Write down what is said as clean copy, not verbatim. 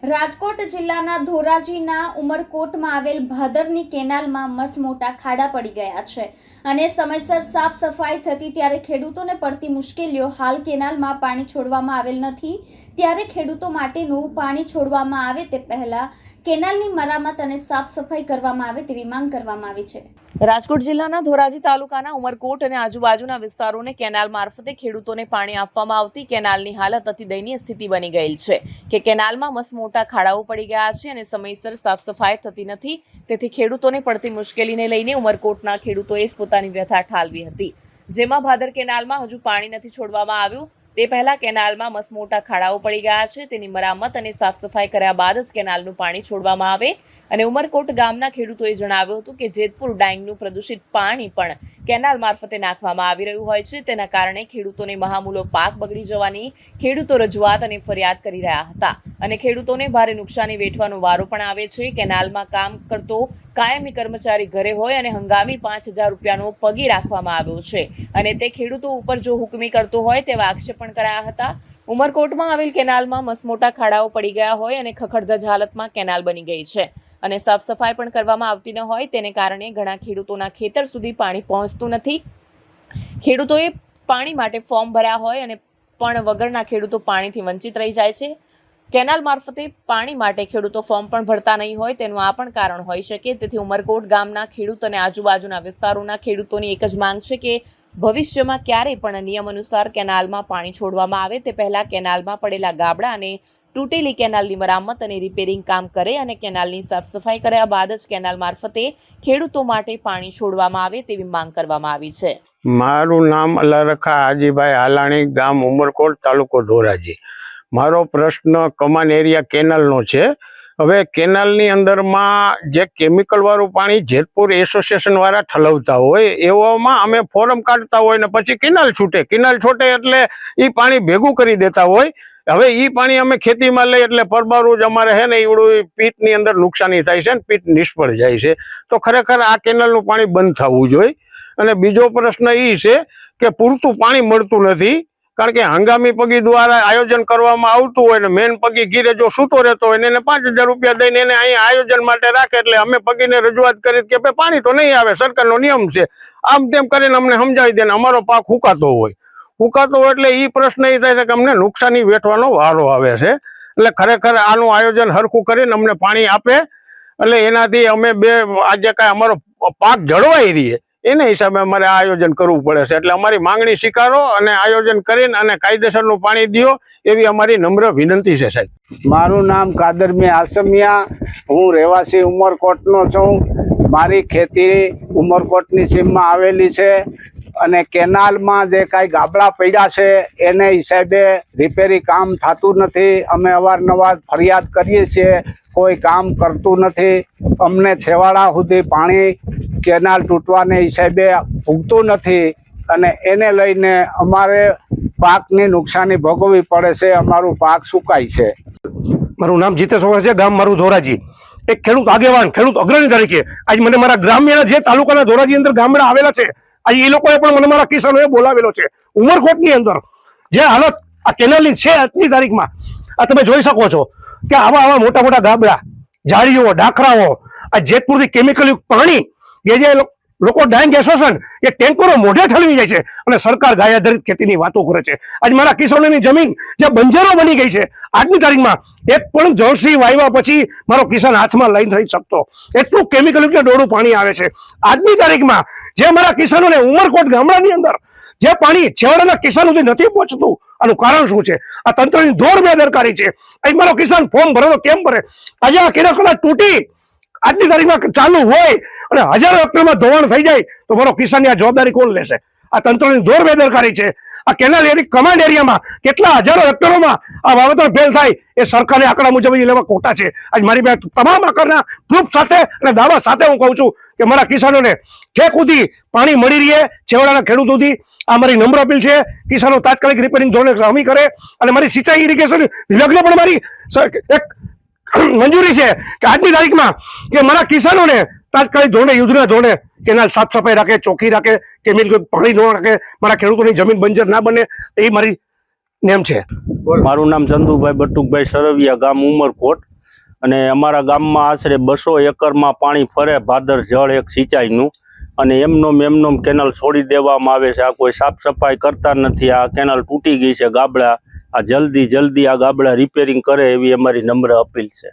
રાજકોટ જિલ્લાના ધોરાજીના ઉમરકોટમાં આવેલ ભાદરની કેનાલમાં મસમોટા ખાડા પડી ગયા છે અને સમયસર સાફ સફાઈ થતી ત્યારે ખેડૂતોને પડતી મુશ્કેલીઓ. હાલ કેનાલમાં પાણી છોડવામાં આવેલ નથી, ત્યારે ખેડૂતો માટેનું પાણી છોડવામાં આવે તે પહેલા કેનાલની મરામત અને સાફ સફાઈ કરવામાં આવે તેવી માંગ કરવામાં આવી છે. રાજકોટ જિલ્લાના ધોરાજી તાલુકાના ઉમરકોટ અને આજુબાજુના વિસ્તારોને કેનાલ મારફતે ખેડૂતોને પાણી આપવામાં આવતી કેનાલની હાલત અતિ દયનીય સ્થિતિ બની ગઈ છે કે કેનાલમાં મસમોટા ખાડાઓ પડી ગયા છે અને સમયસર સાફ સફાઈ થતી નથી. તેથી ખેડૂતોને પડતી મુશ્કેલીને લઈને ઉમરકોટના ખેડૂતોએ પોતાની વ્યથા ઠાલવી હતી, જેમાં ભાદર કેનાલમાં હજુ પાણી નથી છોડવામાં આવ્યું. તે પહેલા કેનાલમાં મસમોટા ખાડાઓ પડી ગયા છે, તેની મરામત અને સાફ સફાઈ કર્યા બાદ જ કેનાલનું પાણી છોડવામાં આવે. અને ઉમરકોટ ગામના ખેડૂતોએ જણાવ્યું હતું કે જેતપુર ડાંગનું પ્રદૂષિત પાણી પણ કેનાલ મારફતે નાખવામાં આવી રહ્યું હોય છે, તેના કારણે ખેડૂતોને મહામૂલો પાક બગડી જવાની ખેડૂતો રજૂઆત અને ફરિયાદ કરી રહ્યા હતા અને ખેડૂતોને ભારે નુકસાની વેઠવાનો વારો પણ આવે છે. કેનાલમાં કામ કરતો કાયમી કર્મચારી ઘરે હોય અને હંગામી 5,000 રૂપિયાનો પગાર રાખવામાં આવ્યો છે અને તે ખેડૂતો ઉપર જો હુકમી કરતો હોય તેવા આક્ષેપ પણ કરાયા હતા. ઉમરકોટમાં આવેલ કેનાલમાં મસમોટા ખાડાઓ પડી ગયા હોય અને ખખડધજ હાલતમાં કેનાલ બની ગઈ છે અને સાફ સફાઈ પણ કરવામાં આવતી ન હોય, તેને કારણે ઘણા ખેડૂતોના ખેતર સુધી પાણી પહોંચતું નથી. ખેડૂતોએ પાણી માટે ફોર્મ ભર્યા હોય અને પણ વગરના ખેડૂતો પાણીથી વંચિત રહી જાય છે. કેનાલ મારફતે પાણી માટે ખેડૂતો ફોર્મ પણ ભરતા નહીં હોય, તેનું આ પણ કારણ હોઈ શકે. તેથી ઉમરકોટ ગામના ખેડૂત અને આજુબાજુના વિસ્તારોના ખેડૂતોની એક જ માંગ છે કે ભવિષ્યમાં ક્યારેય પણ નિયમ અનુસાર કેનાલમાં પાણી છોડવામાં આવે તે પહેલા કેનાલમાં પડેલા ગાબડા અને તૂટેલી કેનાલની મરામત અને રિપેરિંગ કામ કરે અને કેનાલની સાફ સફાઈ કર્યા બાદ જ કેનાલ મારફતે ખેડૂતો માટે પાણી છોડવામાં આવે તેવી માંગ કરવામાં આવી છે. મારું નામ અલારખા હાજીભાઈ હાલાણી, ગામ ઉમરકોટ, તાલુકો ધોરાજી. મારો પ્રશ્ન કમાન એરિયા કેનાલનો છે. હવે કેનાલની અંદરમાં જે કેમિકલ વાળું પાણી જેતપુર એસોસિએશન વાળા ઠલવતા હોય એવામાં અમે ફોરમ કાઢતા હોય ને પછી કેનાલ છૂટે એટલે એ પાણી ભેગું કરી દેતા હોય. હવે ઈ પાણી અમે ખેતીમાં લઈ એટલે પરબારું જ અમારે હે ને ઈવડું પીટની અંદર નુકસાની થાય છે ને પીટ નિષ્ફળ જાય છે. તો ખરેખર આ કેનાલનું પાણી બંધ થવું જોઈએ. અને બીજો પ્રશ્ન એ છે કે પૂરતું પાણી મળતું નથી, કારણ કે હંગામી પગી દ્વારા આયોજન કરવામાં આવતું હોય ને મેન પગી ગીરે જો સૂતો રહેતો હોય ને એને 5,000 રૂપિયા દઈને એને અહીંયા આયોજન માટે રાખે, એટલે અમે પગીને રજૂઆત કરી કે ભાઈ પાણી તો નહીં આવે, સરકારનો નિયમ છે, આમ તેમ કરીને અમને સમજાવી દે ને અમારો પાક હુકાતો હોય એટલે એ પ્રશ્ન એ થાય છે કે અમને નુકસાની વેઠવાનો વારો આવે છે. એટલે ખરેખર આનું આયોજન હરખું કરીને અમને પાણી આપે એટલે એનાથી અમે આજે કાંઈ અમારો પાક જળવાઈ રહીએ એના હિસાબે અમારે આયોજન કરવું પડે છે. એટલે અમારી માંગણી સ્વીકારો અને આયોજન કરીને અને કાયદેસરનું પાણી દો એવી અમારી નમ્ર વિનંતી છે સાહેબ. મારું નામ કાદરમી આસમિયા, હું રહેવાસી ઉમરકોટનો છું. મારી ખેતી ઉમરકોટની સીમમાં આવેલી છે અને કેનાલમાં જે કાંઈ ગાબડા પડ્યા છે એને હિસાબે રિપેરી કામ થતું નથી. અમે અવારનવાર ફરિયાદ કરીએ છીએ, કોઈ કામ કરતું નથી. અમને છેવાડા સુધી પાણી કેનાલ તૂટવાને હિસાબે ભૂગતું નથી અને એને લઈને અમારે પાકની નુકસાની ભોગવવી પડે છે. અમારું પાક સુકાય છે. મારું નામ જીતેશ છે, ગામ મારું ધોરાજી. એક ખેડૂત આગેવાન, ખેડૂત અગ્રણી તરીકે આજ મને મારા ગ્રામ્યના જે તાલુકાના ધોરાજી અંદર ગામડા આવેલા છે, આજે એ લોકોએ પણ મને મારા કિસાનોએ બોલાવેલો છે. ઉમરકોટની અંદર જે હાલત આ કેનાલની છે આજની તારીખમાં, આ તમે જોઈ શકો છો કે આવા મોટા મોટા ગાબડા, ઝાડીઓ, ડાખરાઓ, આ જેતપુરથી કેમિકલયુક્ત પાણી કે જે લોકો ડાંગ એસોસિએશન એ ટેન્કરો મોઢે ઠલવી જાય છે અને સરકાર ગાયાધારિત ખેતીની વાતો કરે છે. આજ મારા કિસાનોની જમીન જે બંજરો બની ગઈ છે, આજની તારીખમાં એક પણ જળસી વાવ્યા પછી મારો કિસાન હાથમાં લઈને થઈ શકતો, એટલું કેમિકલયુક્ત ડોળું પાણી આવે છે. આજની તારીખમાં જે મારા કિસાનોને ઉમરકોટ ગામડાની અંદર જે પાણી છેવાડાના કિસાન સુધી નથી પહોંચતું, આનું કારણ શું છે? આ તંત્રની દોર બેદરકારી છે. આજ મારો કિસાન ફોર્મ ભરે તો કેમ ભરે? આજે આ કેનાલ તૂટી આજની તારીખમાં ચાલુ હોય અને હજારો હેક્ટરમાં ધોવાણ થઈ જાય તો મારો કિસાનની આ જવાબદારી કોણ લેશે? આ તંત્રની દોર બેદરકારી છે. આ કેનાલ કમાન્ડ એરિયામાં કેટલા હજારો હેક્ટરોમાં આ વાવેતર ફેલ થાય એ સરકારી આંકડા મુજબ લેવા ખોટા છે. આજ મારી પાસે તમામ આંકડાના પ્રૂફ સાથે અને દાવા સાથે હું કહું છું કે મારા કિસાનોને ઠેક સુધી પાણી મળી રહે, છેવાડાના ખેડૂતોથી આ મારી નમ્ર અપીલ છે. કિસાનો તાત્કાલિક રિપેરિંગ ધોરણે હમી કરે અને મારી સિંચાઈ ઇરિગેશન વિભાગને પણ મારી એક મંજૂરી છે કે આજની તારીખમાં કે મારા કિસાનોને તાત્કાલિક ધોરણે, યુદ્ધના ધોરણે કેનાલ સાફ સફાઈ રાખે, ચોખ્ખી રાખે, કેમિકલ પાણી ન રાખે, મારા ખેડૂતોની જમીન બંજર ના બને, એ મારી નેમ છે. મારું નામ ચંદુભાઈ બટુકભાઈ સરવિયા, ગામ ઉમરકોટ. અને અમારા ગામમાં આશરે 200 એકરમાં પાણી ફરે ભાદર જળ એક સિંચાઈનું, અને એમનોમ કેનાલ છોડી દેવામાં આવે છે. આ કોઈ સાફ સફાઈ કરતા નથી. આ કેનાલ તૂટી ગઈ છે ગાબડા, આ જલ્દી આ ગાબડા રિપેરિંગ કરે એવી અમારી નમ્ર અપીલ છે.